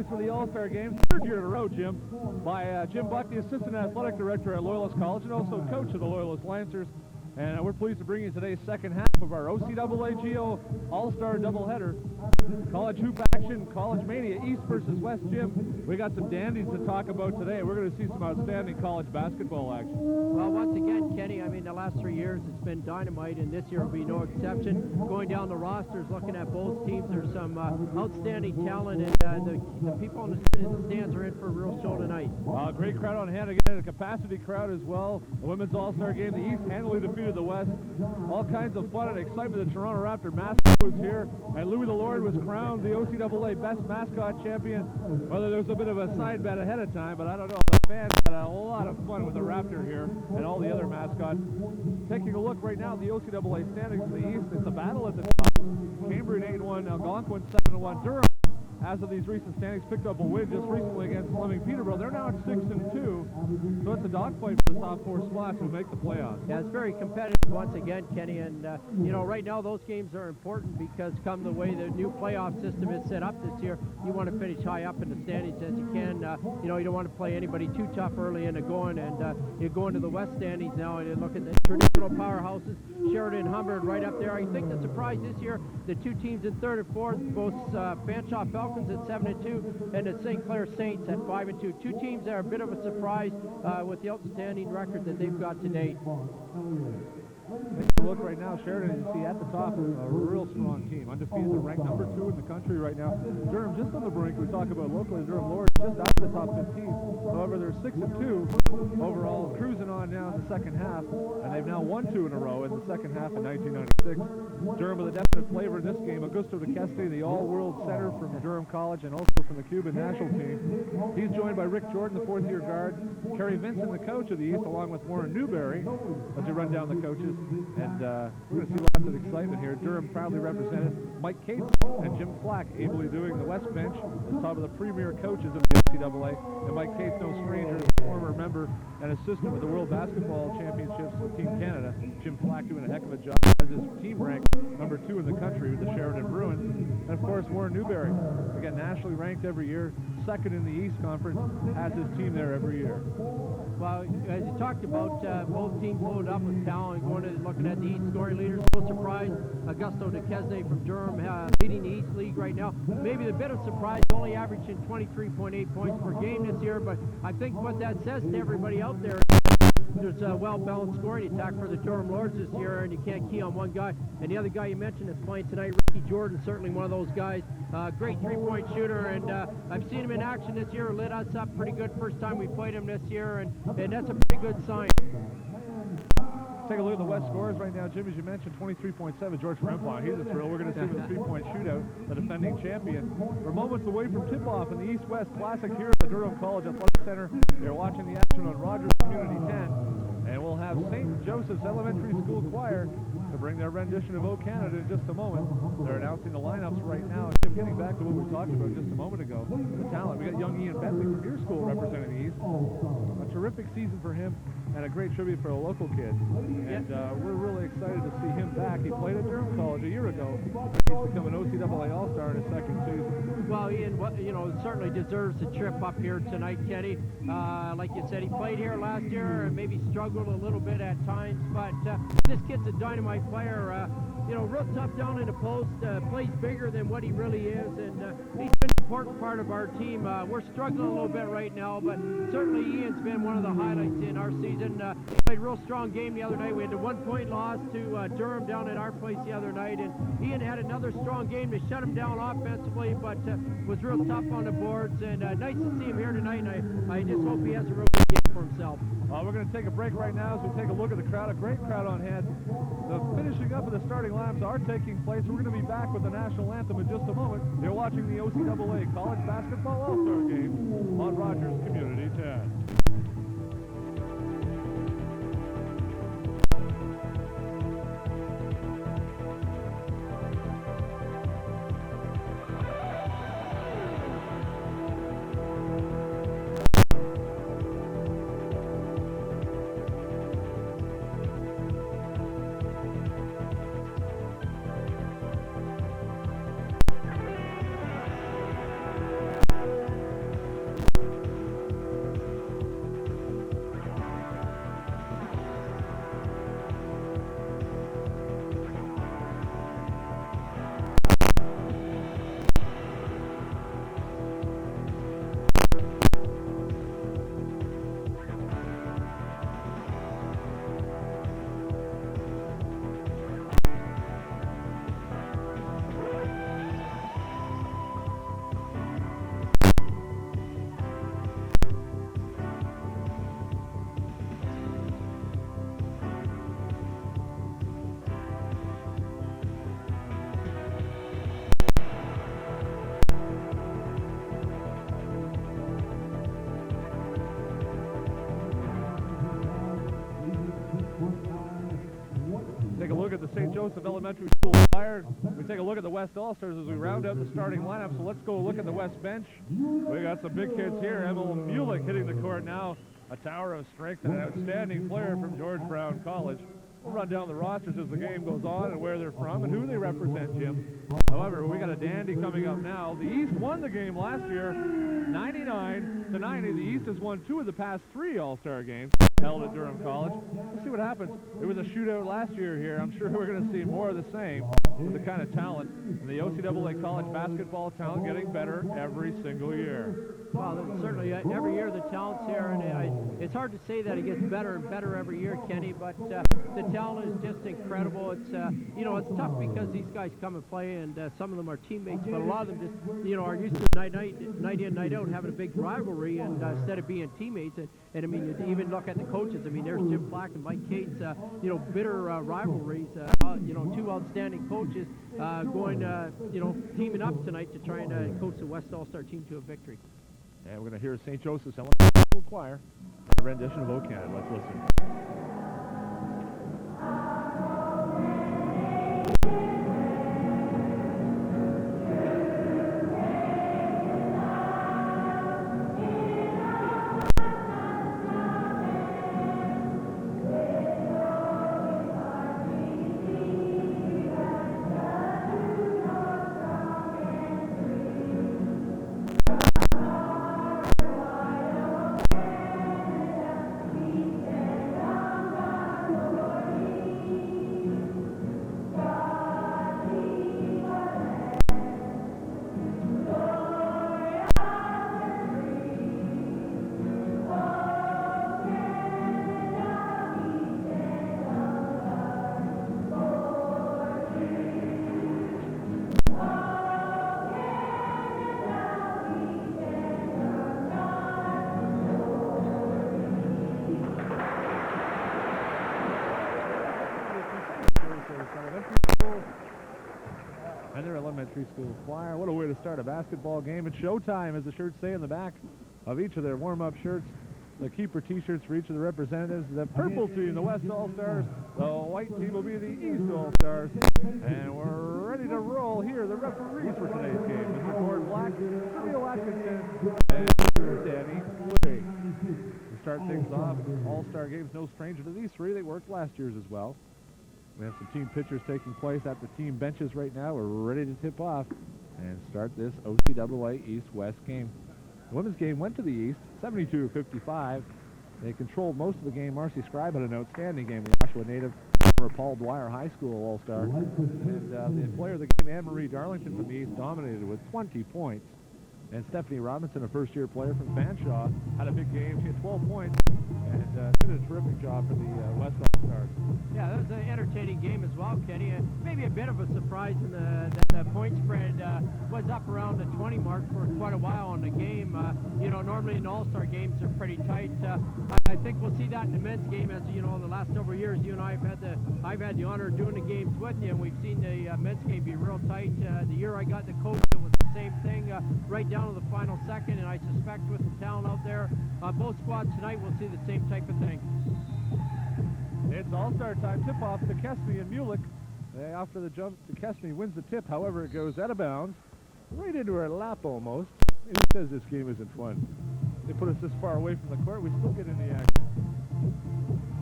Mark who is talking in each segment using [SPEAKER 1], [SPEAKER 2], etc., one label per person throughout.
[SPEAKER 1] For the All-Star Games, third year in a row, Jim, by Jim Buck, the Assistant Athletic Director at Loyalist College and also coach of the Loyalist Lancers. And we're pleased to bring you today's second half of our OCAA GO All-Star doubleheader. College hoop action, college mania, East versus West, Jim. We got some dandies to talk about today. We're going to see some outstanding college basketball action.
[SPEAKER 2] Well, once again, Kenny, I mean, the last 3 years it's been dynamite, and this year will be no exception. Going down the rosters, looking at both teams, there's some outstanding talent, and the people in the stands are in for a real show tonight.
[SPEAKER 1] Great crowd on hand again, a capacity crowd as well. The Women's All-Star Game, the East handily defeated the West. All kinds of fun and excitement. The Toronto Raptor mascot was here, and Louis the Lord was crowned the OCAA Best Mascot Champion. Whether there was a bit of a side bet ahead of time, but I don't know. The fans had a lot of fun with the Raptor here and all the other mascots. Taking a look right now at the OCAA standings in the East, it's a battle at the top. Cambridge 8-1, Algonquin 7-1. Durham, as of these recent standings, picked up a win just recently against Fleming Peterborough. They're now at 6-2, so it's a dogfight for the top four spots who make the playoffs.
[SPEAKER 2] Yeah, it's very competitive once again, Kenny, and right now those games are important because come the way the new playoff system is set up this year, you want to finish high up in the standings as you can. You don't want to play anybody too tough early into going, and you go into the West standings now and you look at the traditional powerhouses, Sheridan, Humbird right up there. I think the surprise this year, the two teams in third and fourth, both Fanshawe Falcons at 7-2 and the St. Clair Saints at 5-2. Two teams that are a bit of a surprise with the outstanding record that they've got to date.
[SPEAKER 1] Take a look right now, Sheridan, you see at the top, a real strong team. Undefeated, they're ranked number 2 in the country right now. Durham just on the brink. We talk about locally, Durham Lord just out of the top 15. However, they're 6-2 overall, cruising on now in the second half, and they've now won 2 in a row in the second half of 1996. Durham with a definite flavor in this game. Augusto de Keste, the all-world center from Durham College and also from the Cuban national team. He's joined by Rick Jordan, the fourth-year guard, Kerry Vincent, the coach of the East, along with Warren Newberry, as we run down the coaches. And we're going to see lots of excitement here. Durham proudly represented. Mike Cates and Jim Flack ably doing the West bench as top of the premier coaches of the NCAA. And Mike Cates, no stranger, is a former member and assistant with the World Basketball Championships with Team Canada. Jim Flack doing a heck of a job as his team ranked number 2 in the country with the Sheridan Bruins. And of course, Warren Newberry, again, nationally ranked every year, second in the East Conference, has his team there every year.
[SPEAKER 2] Well, as you talked about, both teams loaded up with talent. Going to looking at the East scoring leaders, no surprise. Augusto de Keste from Durham leading the East League right now. Maybe a bit of surprise, only averaging 23.8 points per game this year, but I think what that says to everybody out there, there's a well-balanced scoring attack for the Durham Lords this year, and you can't key on one guy. And the other guy you mentioned that's playing tonight, Ricky Jordan, certainly one of those guys. Great three-point shooter, and I've seen him in action this year. Lit us up pretty good first time we played him this year, and that's a pretty good sign.
[SPEAKER 1] Take a look at the West scores right now, Jim. As you mentioned, 23.7. George Rempong, he's a thrill. We're going to see the three-point shootout, the defending champion. We're moments away from tip-off in the East-West Classic here at the Durham College Athletic Center. They're watching the action on Rogers Community 10. And we'll have St. Joseph's Elementary School Choir to bring their rendition of O Canada in just a moment. They're announcing the lineups right now. And Jim, getting back to what we talked about just a moment ago, the talent. We got young Ian Bentley from your school representing the East. A terrific season for him and a great tribute for a local kid. And we're really excited to see him back. He played at Durham College a year ago. He's become an OCAA All-Star in his second season.
[SPEAKER 2] Well, Ian, certainly deserves a trip up here tonight, Kenny. Like you said, he played here last year and maybe struggled a little bit at times, but this kid's a dynamite player. Real tough down in the post, plays bigger than what he really is, and he's been an important part of our team. We're struggling a little bit right now, but certainly Ian's been one of the highlights in our season. He played a real strong game the other night. We had a 1-point loss to Durham down at our place the other night, and Ian had another strong game to shut him down offensively, but was real tough on the boards, and nice to see him here tonight, and I just hope he has a real good game for himself.
[SPEAKER 1] We're going to take a break right now as we take a look at the crowd. A great crowd on hand. The finishing up of the starting lineups are taking place. We're going to be back with the national anthem in just a moment. You're watching the OCAA College Basketball All-Star Game on Rogers Community 10. St. Joseph Elementary School Flyers. We take a look at the West All-Stars as we round out the starting lineup. So let's go look at the West bench. We got some big kids here. Emil Mulick hitting the court now. A tower of strength and an outstanding player from George Brown College. We'll run down the rosters as the game goes on and where they're from and who they represent, Jim. However, we got a dandy coming up now. The East won the game last year, 99-90. The East has won 2 of the past 3 All-Star games held at Durham College. Let's see what happens. It was a shootout last year here. I'm sure we're going to see more of the same with the kind of talent. And the OCAA college basketball talent getting better every single year.
[SPEAKER 2] Well, certainly every year the talent's here, and it's hard to say that it gets better and better every year, Kenny, but the talent is just incredible. It's, it's tough because these guys come and play, and some of them are teammates, but a lot of them just, are used to night in, night out, having a big rivalry, and instead of being teammates, and I mean, you even look at the coaches. I mean, there's Jim Black and Mike Cates, bitter rivalries, 2 outstanding coaches going, teaming up tonight to try and coach the West All-Star team to a victory.
[SPEAKER 1] And we're going to hear St. Joseph's Elementary Choir, a rendition of O Canada. Let's listen. And their elementary school choir. What a way to start a basketball game. It's showtime, as the shirts say in the back of each of their warm-up shirts. The keeper T-shirts for each of the representatives. The purple team, the West All-Stars. The white team will be the East All-Stars. And we're ready to roll here. The referees for today's game. Mr. Gordon Black, Leo Atkinson, and Danny Woody. To start things off, All-Star games no stranger to these 3. They worked last year's as well. We have some team pictures taking place at the team benches right now. We're ready to tip off and start this OCAA East-West game. The women's game went to the East, 72-55. They controlled most of the game. Marcy Scribe had an outstanding game. The Oshawa native, former Paul Dwyer High School All-Star. And the player of the game, Anne-Marie Darlington from the East, dominated with 20 points. And Stephanie Robinson, a first-year player from Fanshawe, had a big game. She had 12 points and did a terrific job for the West All-Stars.
[SPEAKER 2] Yeah, that was an entertaining game as well, Kenny. Maybe a bit of a surprise in that the point spread was up around the 20 mark for quite a while on the game. Normally in All-Star games they're pretty tight. I think we'll see that in the men's game, as the last several years you and I have I've had the honor of doing the games with you, and we've seen the men's game be real tight. The year I got the coach, it was the same thing, right down to the final second, and I suspect with the talent out there, both squads tonight will see the same type of thing.
[SPEAKER 1] It's All-Star time. Tip-off to Kesme and Mulick. After the jump, Kesme wins the tip. However, it goes out of bounds, right into her lap almost. It says this game isn't fun. They put us this far away from the court, we still get in the action.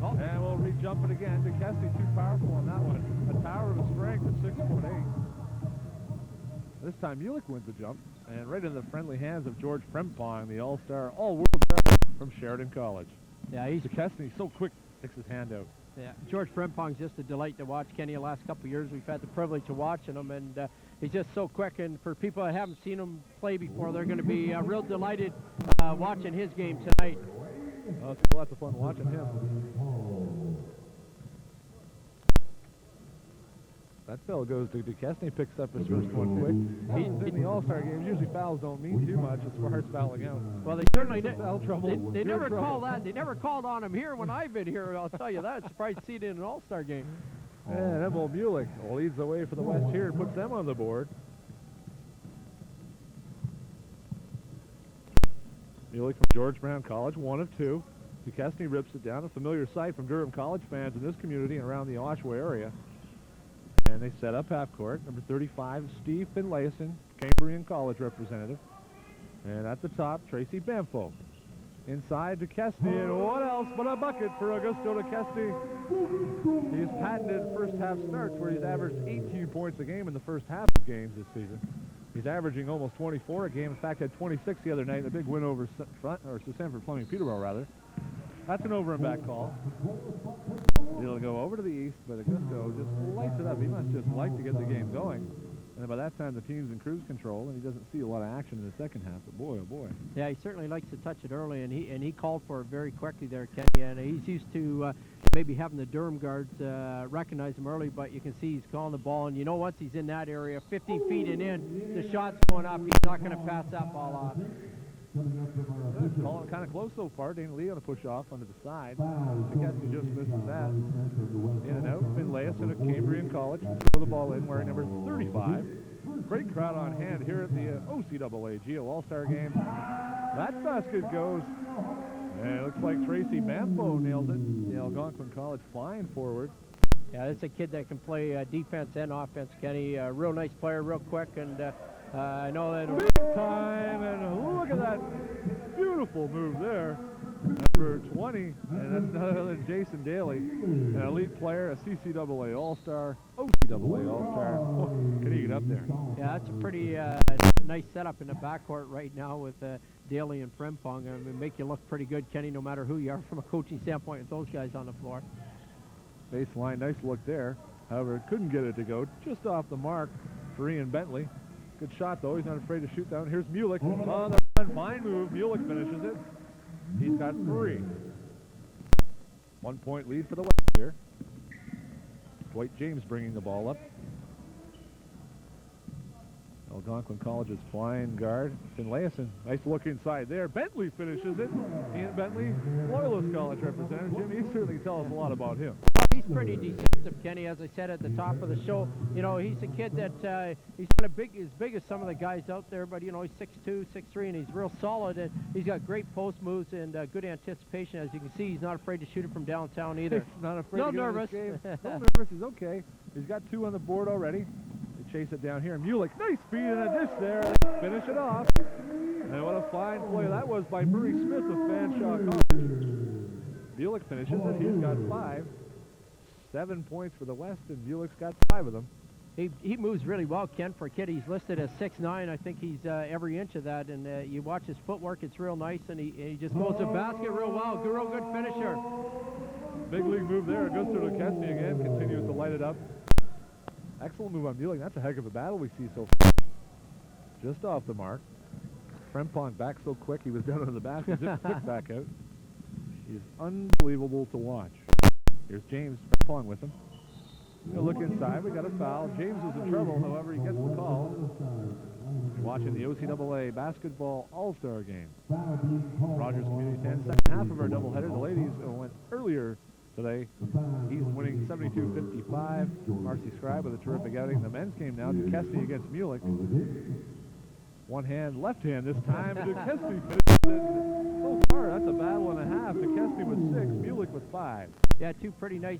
[SPEAKER 1] Oh. And we'll re-jump it again. Kesme too powerful on that one. A tower of a strength of 6'8". This time Mulick wins the jump, and right in the friendly hands of George Frempong, the All-Star, all-world star from Sheridan College.
[SPEAKER 2] Yeah, he's
[SPEAKER 1] Kesme so quick, sticks his hand out.
[SPEAKER 2] Yeah, George Frempong's just a delight to watch, Kenny. The last couple of years we've had the privilege of watching him, and he's just so quick. And for people that haven't seen him play before, they're going to be real delighted watching his game tonight.
[SPEAKER 1] Well, it's lots of fun watching him. That fellow goes to Duquesne, picks up his first one quick. In the All-Star games, usually fouls don't mean too much as far as fouling out.
[SPEAKER 2] Well, they certainly did.
[SPEAKER 1] Foul trouble.
[SPEAKER 2] They never call that. They never called on him here when I've been here. I'll tell you that. I'm surprised to see it in an All-Star game.
[SPEAKER 1] And Emil Mulick leads the way for the West here and puts them on the board. Mulick from George Brown College, 1 of 2. Duquesne rips it down, a familiar sight from Durham College fans in this community and around the Oshawa area. And they set up half court. Number 35, Steve Finlayson, Cambrian College representative. And at the top, Tracy Bamfo. Inside to Kesty, and what else but a bucket for Augusto de Kesty. He's patented first half starts where he's averaged 18 points a game in the first half of games this season. He's averaging almost 24 a game. In fact, had 26 the other night in a big win over Sanford Fleming Peterborough, rather. That's an over and back call. It'll go over to the east, but Augusto just lights it up. He must just like to get the game going. And by that time, the team's in cruise control, and he doesn't see a lot of action in the second half. But boy, oh boy.
[SPEAKER 2] Yeah, he certainly likes to touch it early, and he called for it very quickly there, Kenny. And he's used to maybe having the Durham guards recognize him early, but you can see he's calling the ball. And you know, once he's in that area, 15 feet and in, the shot's going up. He's not going to pass that ball off.
[SPEAKER 1] Call it kind of close so far. Dana Lee on a push off onto the side. Kesty just misses that. In and out. Finlayson at Cambrian College. Throw the ball in, wearing number 35. Great crowd on hand here at the OCAA Geo All-Star Game. That basket goes. And it looks like Tracy Bamfo nails it. The Algonquin College flying forward.
[SPEAKER 2] Yeah, it's a kid that can play defense and offense, Kenny. Real nice player, real quick, and I know that.
[SPEAKER 1] Big time, and look at that beautiful move there. Number 20, and that's none other than Jason Daly, an elite player, a CCAA All-Star, OCAA All-Star. Oh, can he get up there?
[SPEAKER 2] Yeah, that's a pretty nice setup in the backcourt right now with Daly and Frimpong. I mean, make you look pretty good, Kenny, no matter who you are from a coaching standpoint with those guys on the floor.
[SPEAKER 1] Baseline, nice look there. However, couldn't get it to go. Just off the mark for Ian Bentley. Good shot, though. He's not afraid to shoot down. Here's Mulick on the run. Fine move. Mulick finishes it. He's got 3. 1 point lead for the West here. Dwight James bringing the ball up. Algonquin College's flying guard, Finlayson. Nice look inside there. Bentley finishes it. Ian Bentley, Loyalist College representative. Jimmy, he certainly tells us a lot about him.
[SPEAKER 2] He's pretty decisive, Kenny, as I said at the top of the show. You know, he's a kid that he's not as big as some of the guys out there, but, you know, he's 6'2", 6'3", and he's real solid, and he's got great post moves and good anticipation. As you can see, he's not afraid to shoot it from downtown either.
[SPEAKER 1] He's not afraid
[SPEAKER 2] no
[SPEAKER 1] to get
[SPEAKER 2] nervous.
[SPEAKER 1] In this game. No nervous. He's okay. He's got 2 on the board already. They chase it down here. Mulick, nice speed and a dish there. Finish it off. And what a fine play that was by Murray Smith of Fanshawe College. Mulick finishes it. He's got 5. 7 points for the West, and Mulick's got 5 of them.
[SPEAKER 2] He moves really well, Ken, for a kid. He's listed as 6'9". I think he's every inch of that, and you watch his footwork, it's real nice, and he just goes to the basket real well. Real good finisher.
[SPEAKER 1] Big league move there. Augusto de Kesty again continues to light it up. Excellent move on Mulick. That's a heck of a battle we see so far. Just off the mark. Frimpong back so quick, he was down under the basket, just quick back out. He's unbelievable to watch. Here's James Frimpong with him. He'll look inside. We got a foul. James was in trouble, however, he gets the call. You're watching the OCAA Basketball All-Star Game. Rogers Community 10, second half of our doubleheader. The ladies went earlier today. He's winning 72-55. Marcy Scribe with a terrific outing. The men's game now. De Kesty against Mulick. One hand, left hand this time. De Kesty finishes it. So far, that's a battle and a half. De Kesty with 6, Mulick with 5.
[SPEAKER 2] Yeah, 2 pretty nice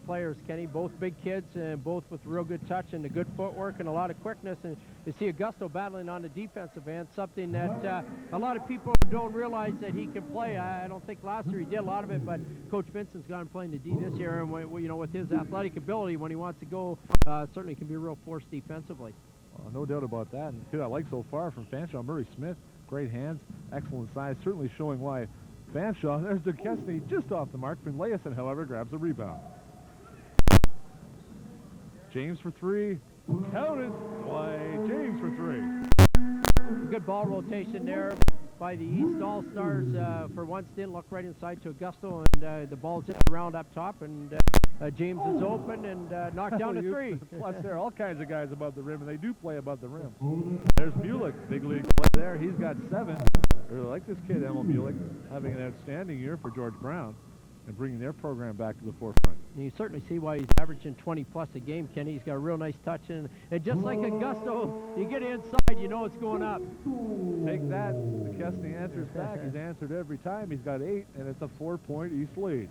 [SPEAKER 2] players, Kenny. Both big kids, and both with real good touch and a good footwork and a lot of quickness. And you see Augusto battling on the defensive end, something that a lot of people don't realize that he can play. I don't think last year he did a lot of it, but Coach Vincent's got him playing the D this year, and you know, with his athletic ability, when he wants to go, certainly can be a real force defensively.
[SPEAKER 1] No doubt about that. And the kid I like so far from Fanshawe, Murray Smith, great hands, excellent size, certainly showing why Fanshawe. There's De Kesty just off the mark. Finlayson, however, grabs the rebound. James for 3. Counted by James for 3.
[SPEAKER 2] Good ball rotation there by the East All-Stars. For once, didn't look right inside to Augusto, and the ball's hit around up top, and James is open and knocked down to 3.
[SPEAKER 1] Plus, there are all kinds of guys above the rim, and they do play above the rim. There's Mulick, big league play there. He's got 7. I really like this kid, Emil Mulick, having an outstanding year for George Brown and bringing their program back to the forefront.
[SPEAKER 2] And you certainly see why he's averaging 20-plus a game, Kenny. He's got a real nice touch, and just like Augusto, you get inside, you know it's going up.
[SPEAKER 1] Take that. De Kesty answers back. He's answered every time. He's got 8, and it's a 4-point East lead.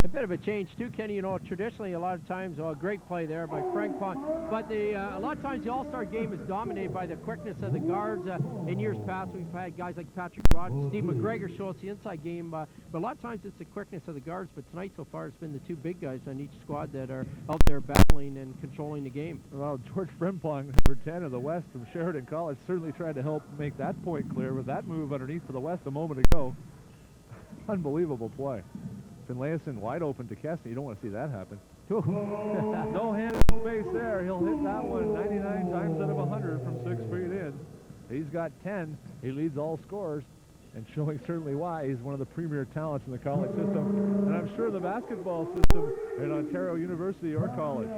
[SPEAKER 2] A bit of a change too, Kenny. You know, traditionally a lot of times, great play there by Frank Pond, but a lot of times the All-Star game is dominated by the quickness of the guards. In years past, we've had guys like Patrick Rod, Steve McGregor show us the inside game, but a lot of times it's the quickness of the guards. But tonight so far, it's been the two big guys on each squad that are out there battling and controlling the game.
[SPEAKER 1] Well, George Frimpong, number 10 of the West from Sheridan College, certainly tried to help make that point clear with that move underneath for the West a moment ago. Unbelievable play. Finlayson wide open to Kessner. You don't want to see that happen. No hand in space there. He'll hit that one 99 times out of 100 from 6 feet in. He's got 10. He leads all scorers, and showing certainly why he's one of the premier talents in the college system, and I'm sure the basketball system at Ontario University or college.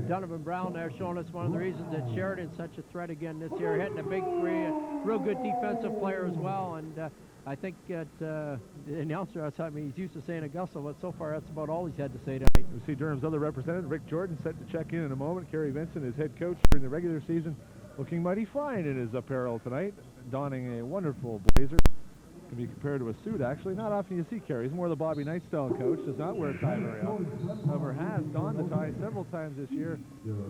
[SPEAKER 2] Donovan Brown there showing us one of the reasons that Sheridan's such a threat again this year, hitting a big three, a real good defensive player as well, and I think that the announcer, he's used to saying Augusta, but so far that's about all he's had to say tonight.
[SPEAKER 1] We see Durham's other representative, Rick Jordan, set to check in a moment. Kerry Vincent, his head coach during the regular season, looking mighty fine in his apparel tonight, donning a wonderful blazer. Can be compared to a suit, actually. Not often you see Kerry. He's more the Bobby Knight style coach. Does not wear a tie very often. However, has donned the tie several times this year.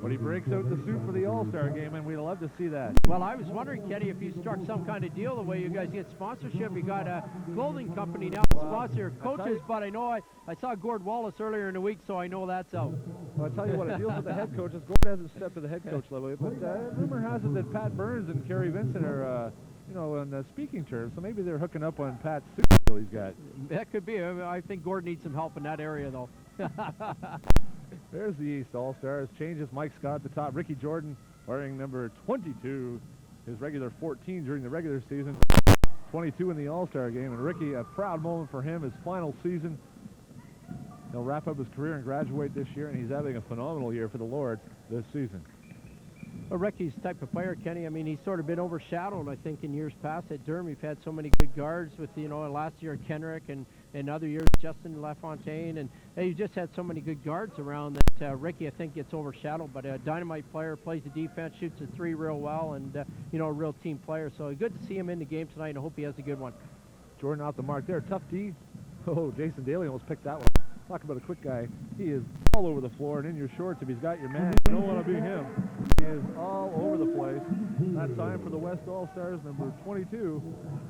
[SPEAKER 1] But he breaks out the suit for the All-Star game, and we'd love to see that.
[SPEAKER 2] Well, I was wondering, Kenny, if you struck some kind of deal the way you guys get sponsorship. You got a clothing company now to sponsor your coaches, but I know I saw Gord Wallace earlier in the week, so I know that's out.
[SPEAKER 1] Well, I'll tell you what, it deals with the head coaches. Gord hasn't stepped to the head coach level, but rumor has it that Pat Burns and Kerry Vincent are on speaking terms, so maybe they're hooking up on Pat's suit deal he's got.
[SPEAKER 2] That could be. I think Gord needs some help in that area, though.
[SPEAKER 1] There's the East All-Stars. Changes. Mike Scott at the top. Ricky Jordan wearing number 22, his regular 14 during the regular season. 22 in the All-Star game. And Ricky, a proud moment for him, his final season. He'll wrap up his career and graduate this year, and he's having a phenomenal year for the Lord this season.
[SPEAKER 2] Well, Ricky's type of player, Kenny, he's sort of been overshadowed, I think, in years past at Durham. We've had so many good guards with, last year Kenrick and other years Justin LaFontaine, and you just had so many good guards around that Ricky, I think, gets overshadowed. But a dynamite player, plays the defense, shoots a three real well, and, a real team player. So good to see him in the game tonight, and I hope he has a good one.
[SPEAKER 1] Jordan out the mark there. Tough D. Oh, Jason Daly almost picked that one. Talk about a quick guy. He is all over the floor and in your shorts. If he's got your man, you don't want to be him. He is all over the place. That time for the West All-Stars, number 22,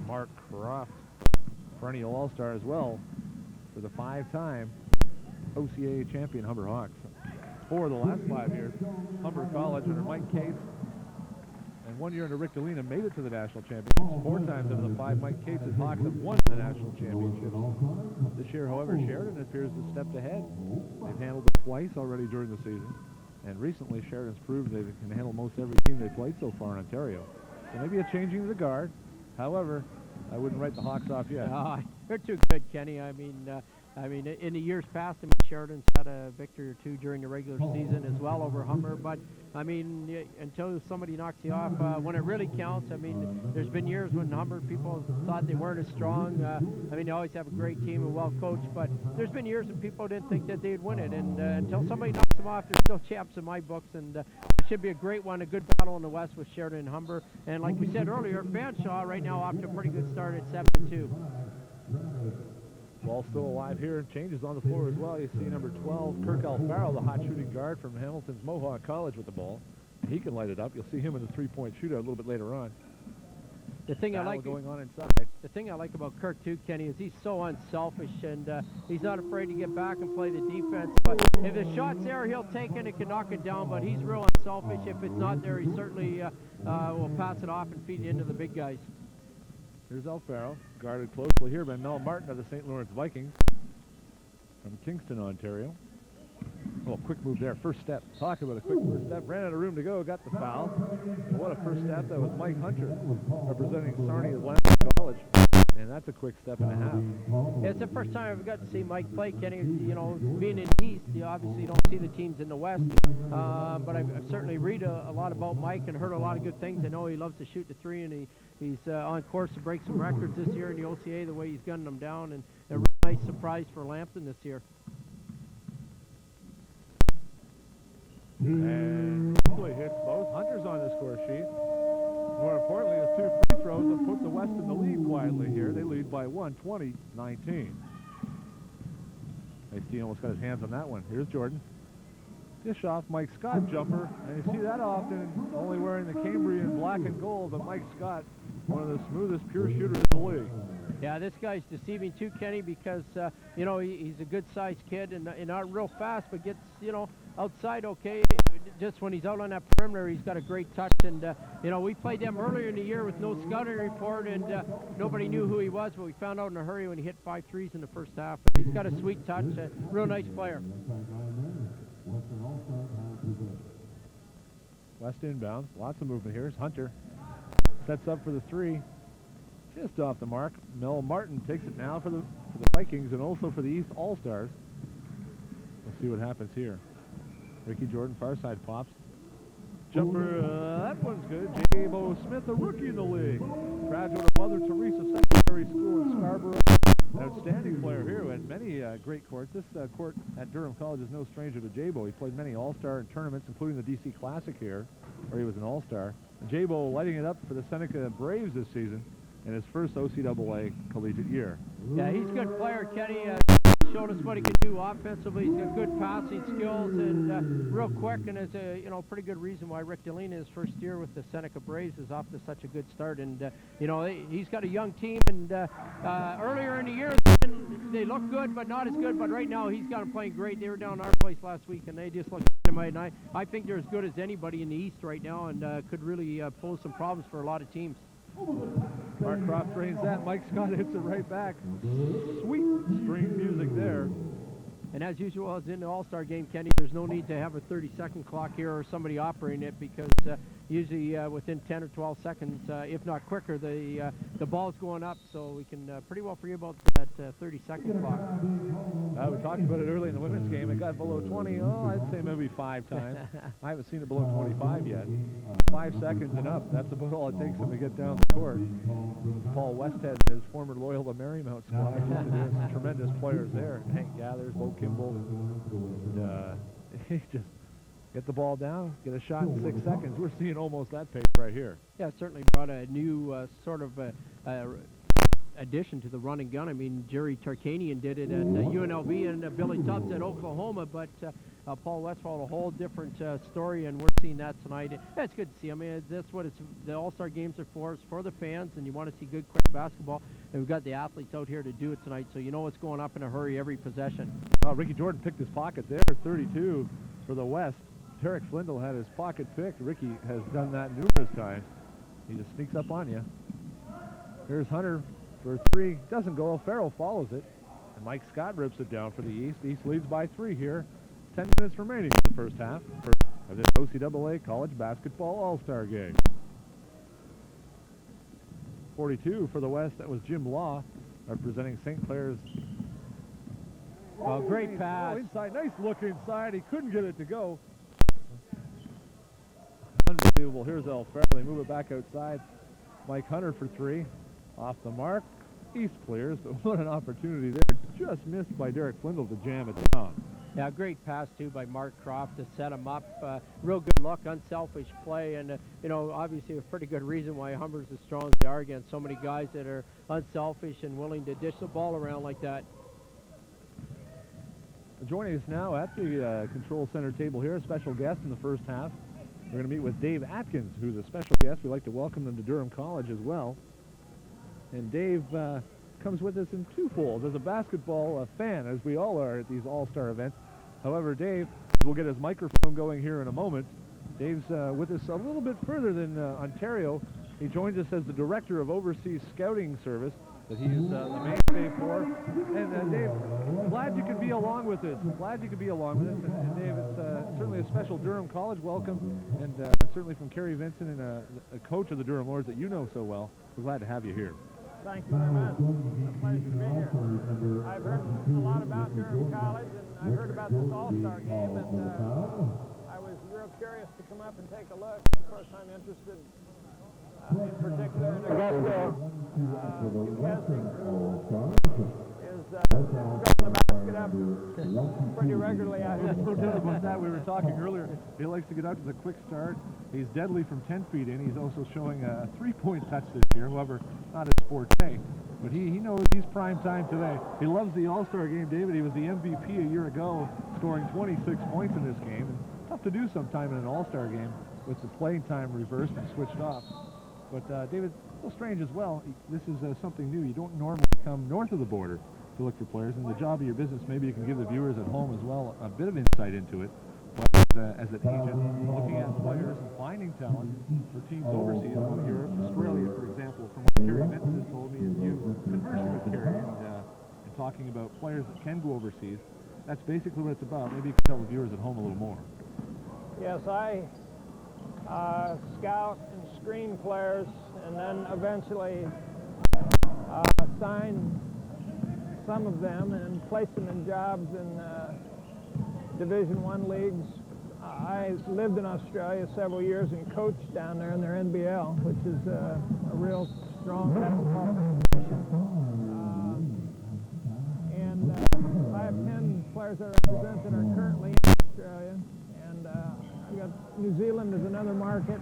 [SPEAKER 1] Mark Croft. Perennial All-Star as well for the 5-time OCAA champion Humber Hawks. For the last 5 years, Humber College under Mike Cates and 1 year under Rick Delina made it to the national championships. 4 times out of the 5, Mike Cates' Hawks have won the national championships. This year, however, Sheridan appears to have stepped ahead. They've handled it twice already during the season. And recently, Sheridan's proved they can handle most every team they've played so far in Ontario. So maybe a changing of the guard. However, I wouldn't write the Hawks off yet.
[SPEAKER 2] They're too good, Kenny. In the years past, Sheridan's had a victory or two during the regular season as well over Humber. But, until somebody knocks you off, when it really counts, there's been years when Humber people thought they weren't as strong. They always have a great team and well coached, but there's been years when people didn't think that they'd win it. And until somebody knocks them off, they're still champs in my books. And it should be a great one, a good battle in the West with Sheridan and Humber. And like we said earlier, Fanshawe right now off to a pretty good start at 7-2.
[SPEAKER 1] Ball still alive here, and changes on the floor as well. You see number 12, Kirk Alfaro, the hot shooting guard from Hamilton's Mohawk College with the ball. He can light it up. You'll see him in the three-point shootout a little bit later on.
[SPEAKER 2] The thing I like
[SPEAKER 1] going on inside.
[SPEAKER 2] The thing I like about Kirk too, Kenny, is he's so unselfish, and he's not afraid to get back and play the defense. But if the shot's there, he'll take it and can knock it down. But he's real unselfish. If it's not there, he certainly will pass it off and feed it into the big guys.
[SPEAKER 1] Here's Alfaro, guarded closely here by Mel Martin of the St. Lawrence Vikings from Kingston, Ontario. Oh, quick move there. First step. Talk about a quick first step. Ran out of room to go. Got the foul. And what a first step. That was Mike Hunter representing Sarnia Atlantic College. And that's a quick step and a half.
[SPEAKER 2] Yeah, it's the first time I've got to see Mike play, Kenny. Being in the East, you obviously don't see the teams in the West. But I've certainly read a lot about Mike and heard a lot of good things. I know he loves to shoot the three, and he's on course to break some records this year in the OCAA, the way he's gunning them down. And a really nice surprise for Lambton this year.
[SPEAKER 1] And quickly hits both Hunters on the score sheet. More importantly, his 2 free throws have put the West in the lead quietly here. They lead by 1, 20-19. I see he almost got his hands on that one. Here's Jordan. Dish off Mike Scott jumper, and you see that often, only wearing the Cambrian black and gold, but Mike Scott, one of the smoothest pure shooters in the league.
[SPEAKER 2] Yeah, this guy's deceiving too, Kenny, because, he's a good-sized kid and not real fast, but gets, outside okay. Just when he's out on that perimeter, he's got a great touch. And, we played them earlier in the year with no scouting report, and nobody knew who he was, but we found out in a hurry when he hit 5 threes in the first half. He's got a sweet touch, a real nice player.
[SPEAKER 1] West inbounds, lots of movement here. Here's Hunter. Sets up for the three. Just off the mark. Mel Martin takes it now for the Vikings and also for the East All-Stars. We'll see what happens here. Ricky Jordan, far side pops. Jumper, that one's good. J.Bo Smith, a rookie in the league. Graduate of Mother Teresa Secondary School in Scarborough. An outstanding player here who had many great courts. This court at Durham College is no stranger to J.Bo. He played many All-Star tournaments, including the D.C. Classic here, where he was an All-Star. J.Bo lighting it up for the Seneca Braves this season in his first OCAA collegiate year.
[SPEAKER 2] Yeah, he's a good player, Kenny. Showed us what he could do offensively. He's got good passing skills and real quick, and it's a pretty good reason why Rick Delina, his first year with the Seneca Braves, is off to such a good start. And he's got a young team, and earlier in the year they look good, but not as good. But right now he's got them playing great. They were down our place last week, and they just look dynamite. And I think they're as good as anybody in the East right now, and could really pose some problems for a lot of teams.
[SPEAKER 1] Mark Croft drains that. Mike Scott hits it right back. Sweet string music there.
[SPEAKER 2] And as usual, as in the All-Star game, Kenny, there's no need to have a 30-second clock here or somebody operating it, because usually within 10 or 12 seconds, if not quicker, the ball's going up, so we can pretty well forget about that 30-second clock.
[SPEAKER 1] We talked about it early in the women's game. It got below 20. Oh, I'd say maybe 5 times. I haven't seen it below 25 yet. 5 seconds and up. That's about all it takes them to get down the court. Paul Westhead and his former Loyola Marymount squad. There's tremendous players there. Hank Gathers, Bo Kimball. And, just get the ball down, get a shot in 6 seconds. We're seeing almost that pace right here.
[SPEAKER 2] Yeah, it certainly brought a new sort of addition to the run and gun. I mean, Jerry Tarkanian did it at UNLV and Billy Tubbs at Oklahoma, but Paul Westphal, a whole different story, and we're seeing that tonight. It's good to see. I mean, that's what the All-Star games are for. It's for the fans, and you want to see good, quick basketball. And we've got the athletes out here to do it tonight, so you know what's going up in a hurry every possession.
[SPEAKER 1] Ricky Jordan picked his pocket there, 32 for the West. Derek Flindle had his pocket picked. Ricky has done that numerous times. He just sneaks up on you. Here's Hunter for 3. Doesn't go. Farrell follows it. And Mike Scott rips it down for the East. East leads by 3 here. 10 minutes remaining in the first half of this OCAA College Basketball All-Star Game. 42 for the West. That was Jim Law representing St. Clair's.
[SPEAKER 2] Oh, great pass.
[SPEAKER 1] Inside. Nice look inside. He couldn't get it to go. Unbelievable. Here's El Farrell. They move it back outside. Mike Hunter for 3. Off the mark. East clears, but what an opportunity there. Just missed by Derek Flindle to jam it down.
[SPEAKER 2] Yeah, great pass, too, by Mark Croft to set him up. Real good look, unselfish play, and, obviously a pretty good reason why Humber's as strong as they are against so many guys that are unselfish and willing to dish the ball around like that.
[SPEAKER 1] Joining us now at the control center table here, a special guest in the first half. We're going to meet with Dave Atkins, who's a special guest. We'd like to welcome them to Durham College as well. And Dave comes with us in twofold as a basketball fan, as we all are at these all-star events. However, Dave, we'll get his microphone going here in a moment. Dave's with us a little bit further than Ontario. He joins us as the Director of Overseas Scouting Service that he's the mainstay for. And Dave, glad you could be along with us. Glad you could be along with us. And Dave, it's certainly a special Durham College welcome, and certainly from Kerry Vincent and a coach of the Durham Lords that you know so well. We're glad to have you here.
[SPEAKER 3] Thank you very much. It's a pleasure to be here. I've heard a lot about Durham College, and I've heard about this All-Star game, and I was real curious to come up and take a look. Of course, I'm interested in particular in Hugh Keswick, who is throwing the basket up pretty regularly out here.
[SPEAKER 1] No doubt about that. We were talking earlier. He likes to get out to the quick start. He's deadly from 10 feet in. He's also showing a 3-point touch this year, however, not his forte. But he knows he's prime time today. He loves the All-Star game, David. He was the MVP a year ago, scoring 26 points in this game. And tough to do sometime in an All-Star game with the playing time reversed and switched off. But David, a little strange as well. This is something new. You don't normally come north of the border to look for players. And the job of your business, maybe you can give the viewers at home as well a bit of insight into it. But as an agent, looking at players and finding talent for teams overseas, Europe, Australia, for example, from what Kerry Vincent has told me, and you conversing with Kerry and talking about players that can go overseas. That's basically what it's about. Maybe you can tell the viewers at home a little more.
[SPEAKER 3] Yes, I scout and screen players, and then eventually sign some of them and place them in jobs in Division I leagues. I lived in Australia several years and coached down there in their NBL, which is a real strong basketball competition. I have 10 players that I represent that are currently in Australia, and I've got New Zealand as another market.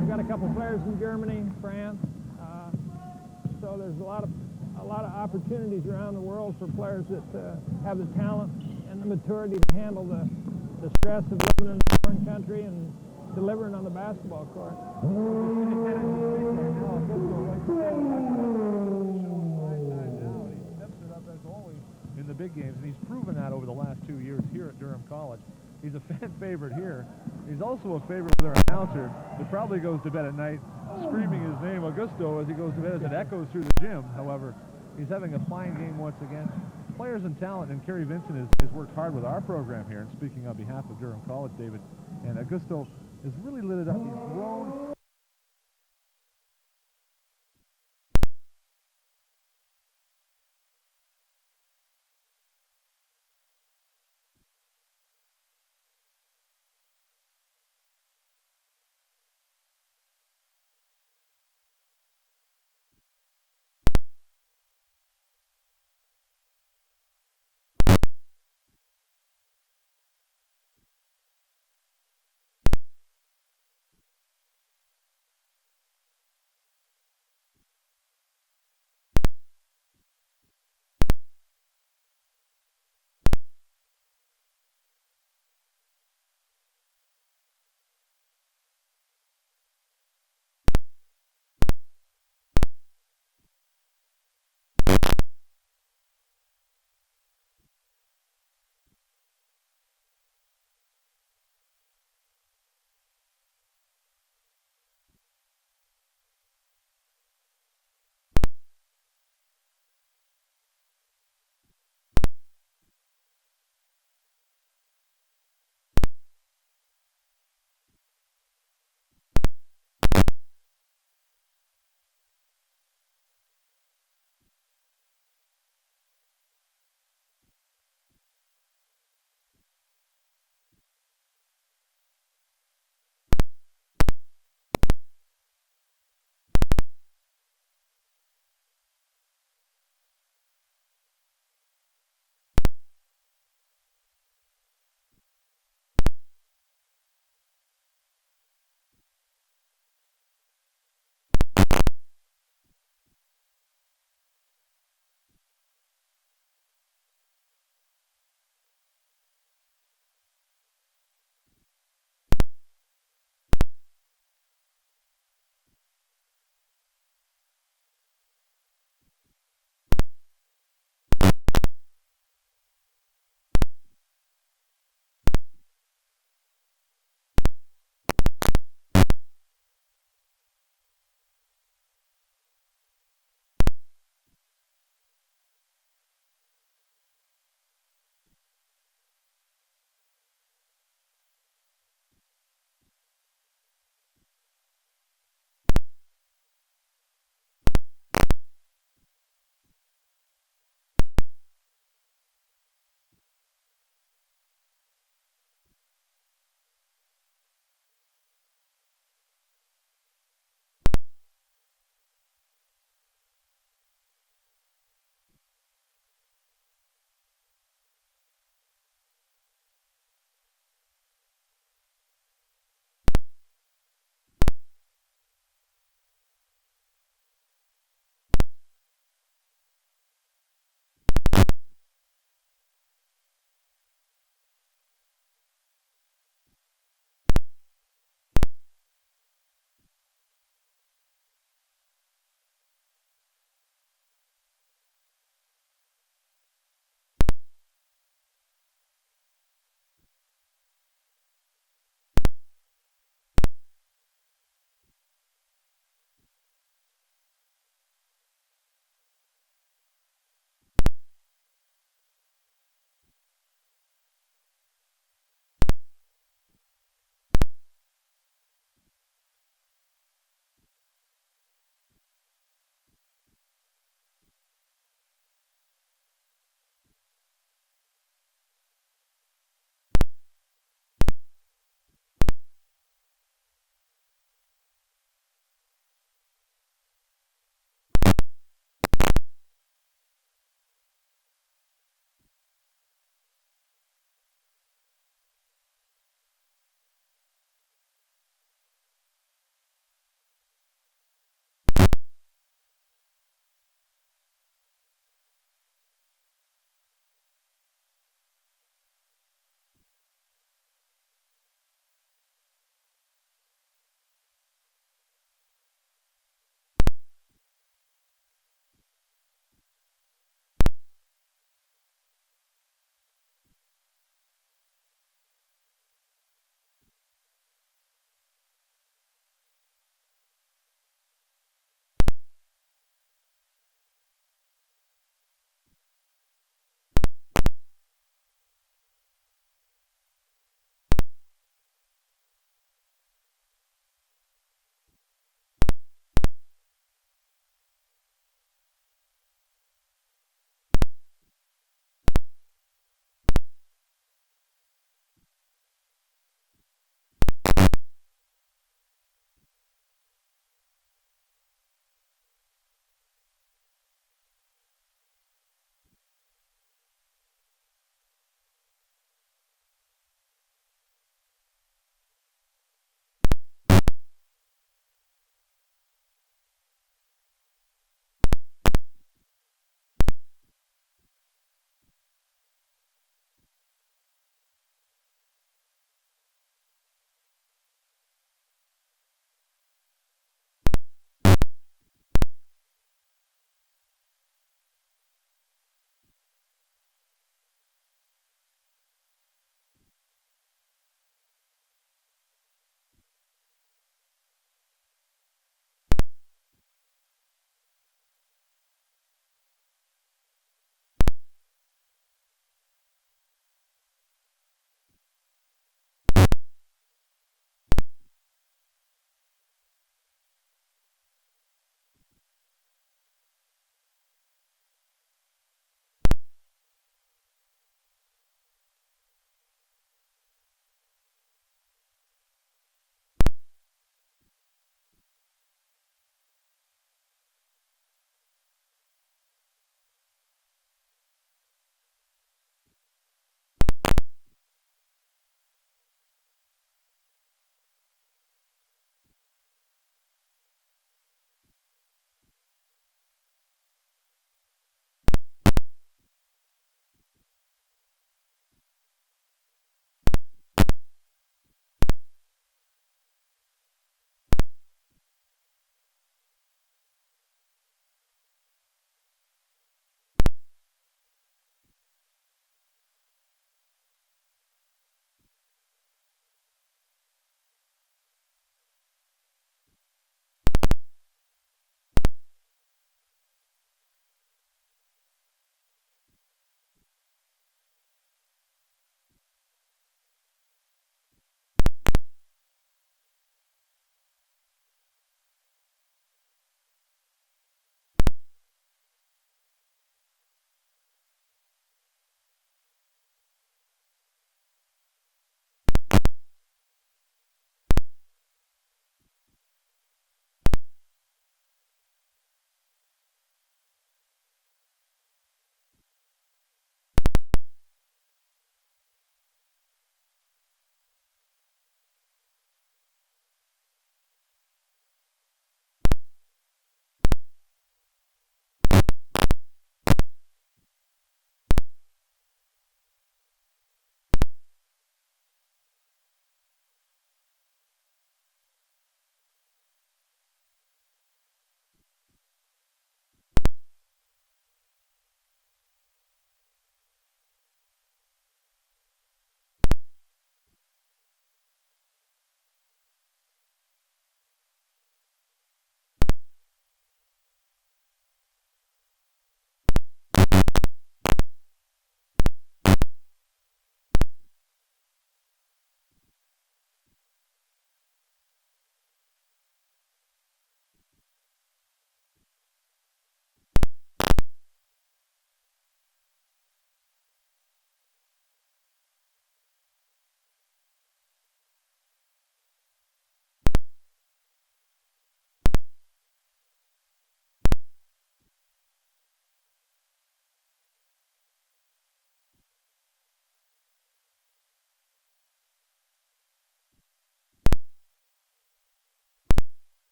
[SPEAKER 3] I've got a couple players in Germany, France. So there's a lot of opportunities around the world for players that have the talent and the maturity to handle the stress of living in a foreign country and delivering on the basketball court.
[SPEAKER 1] In the big games, and he's proven that over the last 2 years here at Durham College. He's a fan favorite here. He's also a favorite with our announcer that probably goes to bed at night screaming his name, Augusto, as he goes to bed as it echoes through the gym. However, he's having a fine game once again. Players and talent, and Kerry Vincent has worked hard with our program here, and speaking on behalf of Durham College, David, and Augusto has really lit it up. He's grown.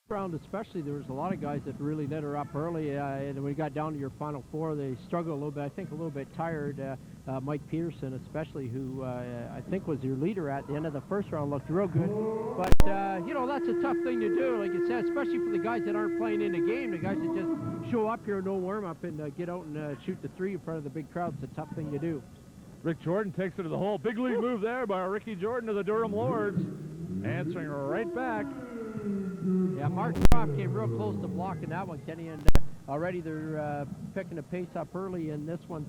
[SPEAKER 2] round especially, there was a lot of guys that really lit her up early, and when we got down to your final four, they struggled a little bit. I think a little bit tired. Mike Peterson, especially, who I think was your leader at the end of the first round, looked real good. But you know, that's a tough thing to do, like you said, especially for the guys that aren't playing in the game. The guys that just show up here, no warm up, and get out and shoot the three in front of the big crowd. It's a tough thing to do.
[SPEAKER 1] Rick Jordan takes it to the hole. Big league move there by Ricky Jordan of the Durham Lords. Answering right back.
[SPEAKER 2] Yeah, Mark Croft came real close to blocking that one, Kenny, and already they're picking the pace up early in this one.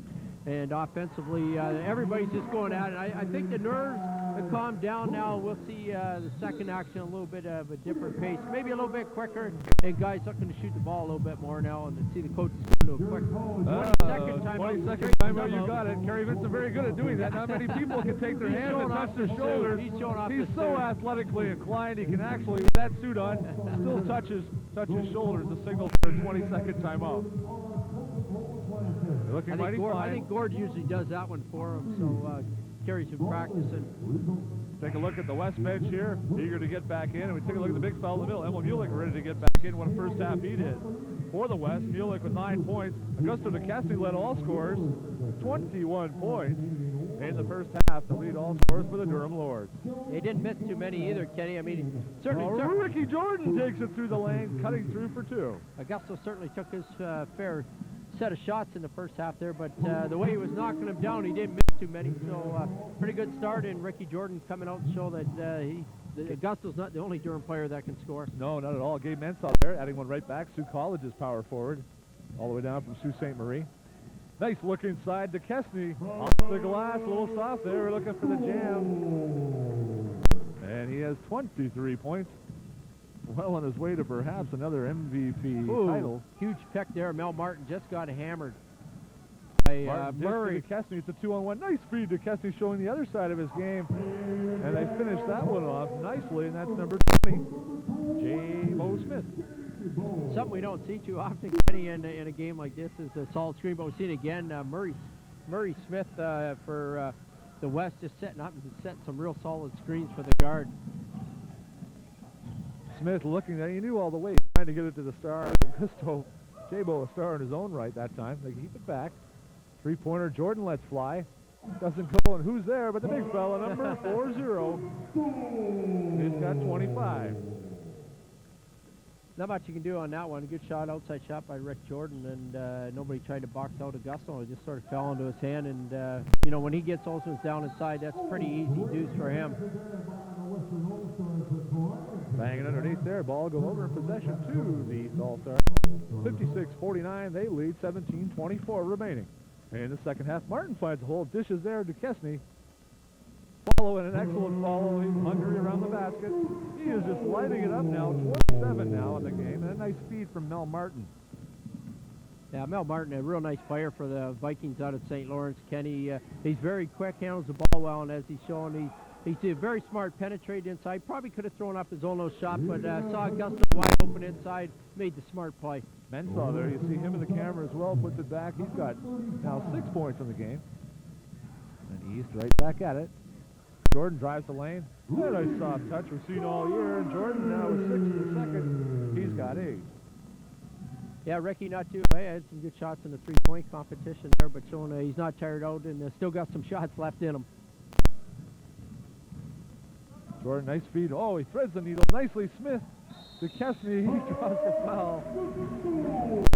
[SPEAKER 2] And offensively, everybody's just going at it. I think the nerves have calmed down now. We'll see the second action a little bit of a different pace, maybe a little bit quicker, and guys looking to shoot the ball a little bit more now, and to see the coaches go to a quick 22nd time.
[SPEAKER 1] 22nd time out, you got it. Kerry Vincent very good at doing that. Not many people can take their hands and touch their shoulders.
[SPEAKER 2] He's showing off.
[SPEAKER 1] He's so athletically inclined, he can actually, with that suit on, still touch his shoulders, the signal for a 22nd timeout. Looking mighty fine.
[SPEAKER 2] I think Gord usually does that one for him, so Kerry's been practicing.
[SPEAKER 1] Take a look at the West bench here, eager to get back in, and we take a look at the big foul in the middle. Emil Mulick ready to get back in. What a first half he did. For the West, Mulick with 9 points. Augusto DeCassi led all scorers, 21 points in the first half to lead all scorers for the Durham Lords.
[SPEAKER 2] They didn't miss too many either, Kenny. I mean, certainly.
[SPEAKER 1] Ricky Jordan takes it through the lane, cutting through for 2.
[SPEAKER 2] Augusto certainly took his fair set of shots in the first half there, but the way he was knocking them down, he didn't miss too many. So pretty good start, and Ricky Jordan coming out to show that Augusto's not the only Durham player that can score.
[SPEAKER 1] No, not at all. Gabe Mensah there, adding one right back. Sioux College's power forward, all the way down from Sault Ste. Marie. Nice look inside to Kestney. Off the glass, a little soft there. We're looking for the jam. And he has 23 points. Well on his way to perhaps another MVP title.
[SPEAKER 2] Huge pick there. Mel Martin just got hammered by Murray.
[SPEAKER 1] Kestney, it's a 2-on-1. Nice feed to Kestney, showing the other side of his game. And they finished that one off nicely, and that's number 20, J-Mo Smith.
[SPEAKER 2] Something we don't see too often, Kenny, in a game like this is a solid screen, but we've seen again Murray Smith for the West just setting up and setting some real solid screens for the guard.
[SPEAKER 1] Smith looking at, he knew all the way, trying to get it to the star. Augusto, J-Bo a star in his own right that time. They keep it back. Three-pointer, Jordan lets fly. Doesn't go, and who's there but the big fella, number 40. He's got 25.
[SPEAKER 2] Not much you can do on that one. Good shot, outside shot by Rick Jordan, and nobody tried to box out Augusto. It just sort of fell into his hand, and you know, when he gets those ones down inside, that's pretty easy deuce for him.
[SPEAKER 1] Banging underneath there, ball go over in possession to the East All-Stars. 56-49, they lead, 17-24 remaining. In the second half, Martin finds a hole, dishes there to Kestney. Follow, and an excellent follow. He's hungry around the basket. He is just lighting it up now. 27 now in the game, and a nice feed from Mel Martin.
[SPEAKER 2] Yeah, Mel Martin, a real nice player for the Vikings out of St. Lawrence. Kenny, he's very quick, handles the ball well, and as he's shown, he's a very smart, penetrate inside. Probably could have thrown up his own shot, but saw Augusto wide open inside, made the smart play.
[SPEAKER 1] Mensah there, you see him in the camera as well, puts it back. He's got now 6 points in the game. And East right back at it. Jordan drives the lane. A nice soft touch we've seen all year. And Jordan now with 6 in the second. He's got 8.
[SPEAKER 2] Yeah, Ricky not too bad. Had some good shots in the three-point competition there, but showing he's not tired out and still got some shots left in him.
[SPEAKER 1] Jordan, nice feed. Oh, he threads the needle nicely. Smith to Kestney. He draws the foul.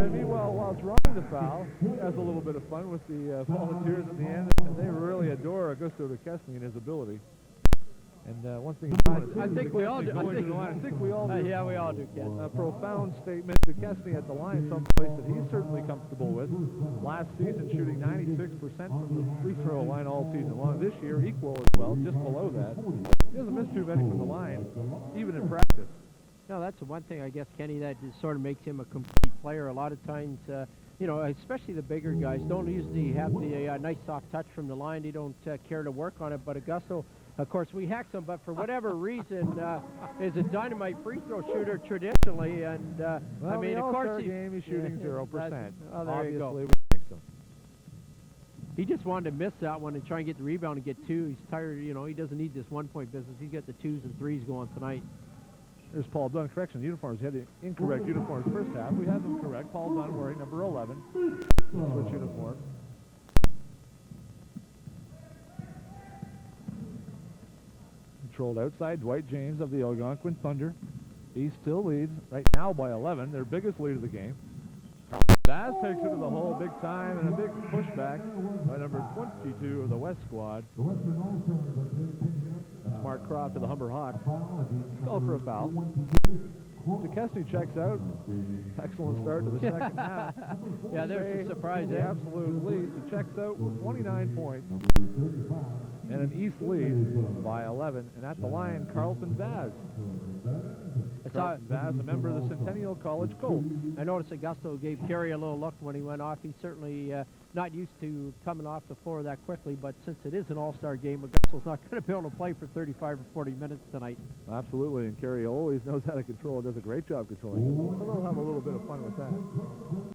[SPEAKER 1] And meanwhile, while drawing the foul, he has a little bit of fun with the volunteers at the end, and they really adore Augusto DeCesny and his ability. And one thing
[SPEAKER 2] I think we all do.
[SPEAKER 1] I think we all do.
[SPEAKER 2] Yeah, we all do, Ken.
[SPEAKER 1] A profound statement. DeCesny at the line, someplace that he's certainly comfortable with. Last season, shooting 96% from the free throw line all season long. This year, equal as well, just below that. He doesn't miss too many from the line, even in practice.
[SPEAKER 2] No, that's the one thing, I guess, Kenny, that just sort of makes him a complete player. A lot of times, you know, especially the bigger guys don't usually have the nice soft touch from the line. They don't care to work on it. But Augusto, of course, we hacked him, but for whatever reason, is a dynamite free throw shooter traditionally. And
[SPEAKER 1] well,
[SPEAKER 2] I mean, of course,
[SPEAKER 1] game he's shooting 0%.
[SPEAKER 2] Oh, there you go.
[SPEAKER 1] Obviously, we think so.
[SPEAKER 2] He just wanted to miss that one and try and get the rebound and get 2. He's tired. You know, he doesn't need this 1-point business. He's got the 2s and 3s going tonight.
[SPEAKER 1] There's Paul Dunn. Correction, uniforms. We had the incorrect uniforms first half. We had them correct. Paul Dunn wearing number 11. Switch uniform. Controlled outside. Dwight James of the Algonquin Thunder. He still leads right now by 11, their biggest lead of the game. Bass takes it to the hole big time, and a big pushback by number 22 of the West squad. Mark Croft of the Humber Hawks. Call for a foul. DeKesney checks out. Excellent start to the second half.
[SPEAKER 2] Yeah, there's a surprise
[SPEAKER 1] The
[SPEAKER 2] there.
[SPEAKER 1] absolute lead. He checks out with 29 points and an East lead by 11. And at the line, Carlton Vaz. Carlton Vaz, a member of the Centennial College Colts.
[SPEAKER 2] I noticed Augusto gave Kerry a little look when he went off. He's certainly not used to coming off the floor that quickly, but since it is an all-star game, Augusto's not going to be able to play for 35 or 40 minutes tonight.
[SPEAKER 1] Absolutely, and Kerry always knows how to control it, does a great job controlling it. So they'll have a little bit of fun with that.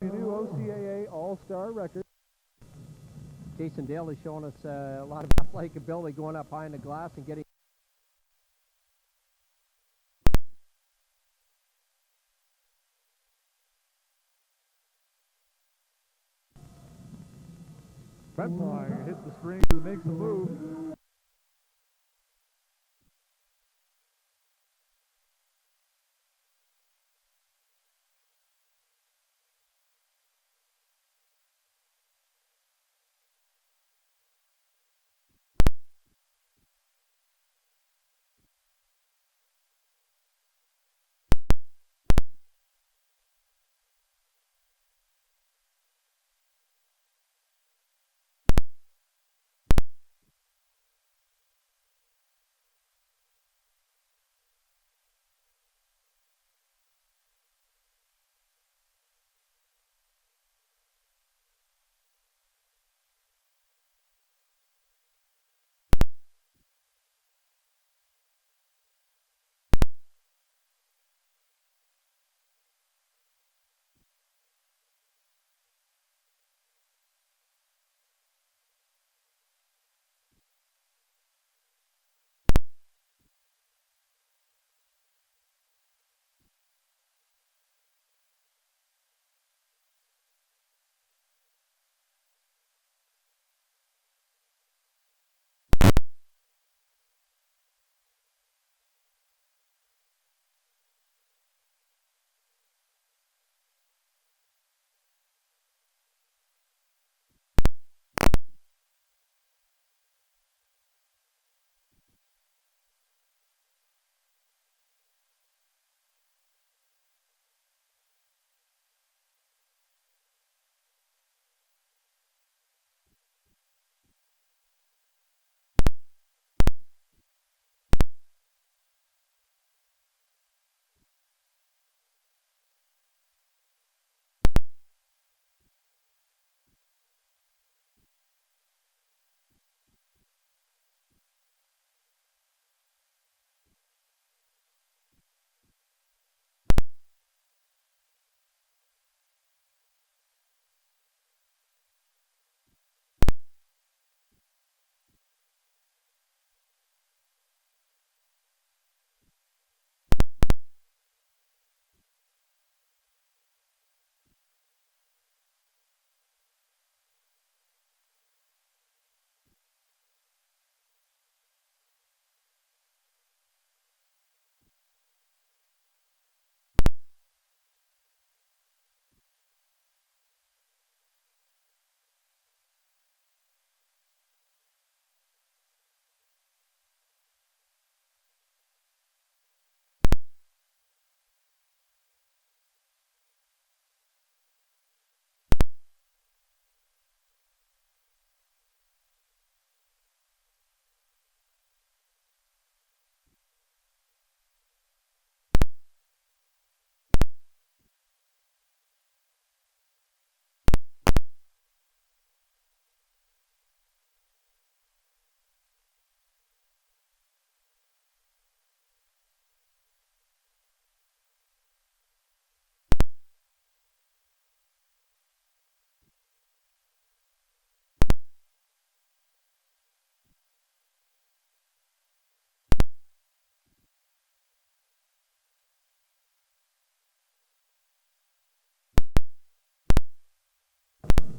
[SPEAKER 1] A new OCAA All-Star record.
[SPEAKER 2] Jason Daly showing us a lot of athletic ability going up high in the glass and getting.
[SPEAKER 1] Front flyer hits the screen, makes a move.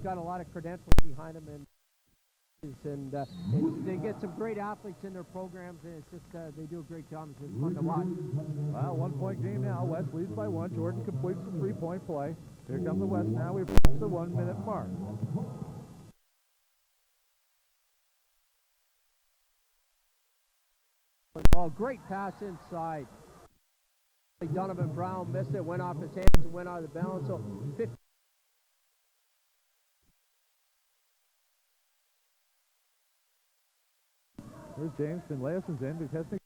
[SPEAKER 2] Got a lot of credentials behind him, and they get some great athletes in their programs, and it's just they do a great job. It's just fun to watch.
[SPEAKER 1] Well, 1 point game now. West leads by 1. Jordan completes the 3-point play. Here comes the West now. We've reached the 1 minute mark.
[SPEAKER 2] Oh, great pass inside. Donovan Brown missed it, went off his hands and went out of the balance. So 50.
[SPEAKER 1] Here's James Finlayson's in. He's testing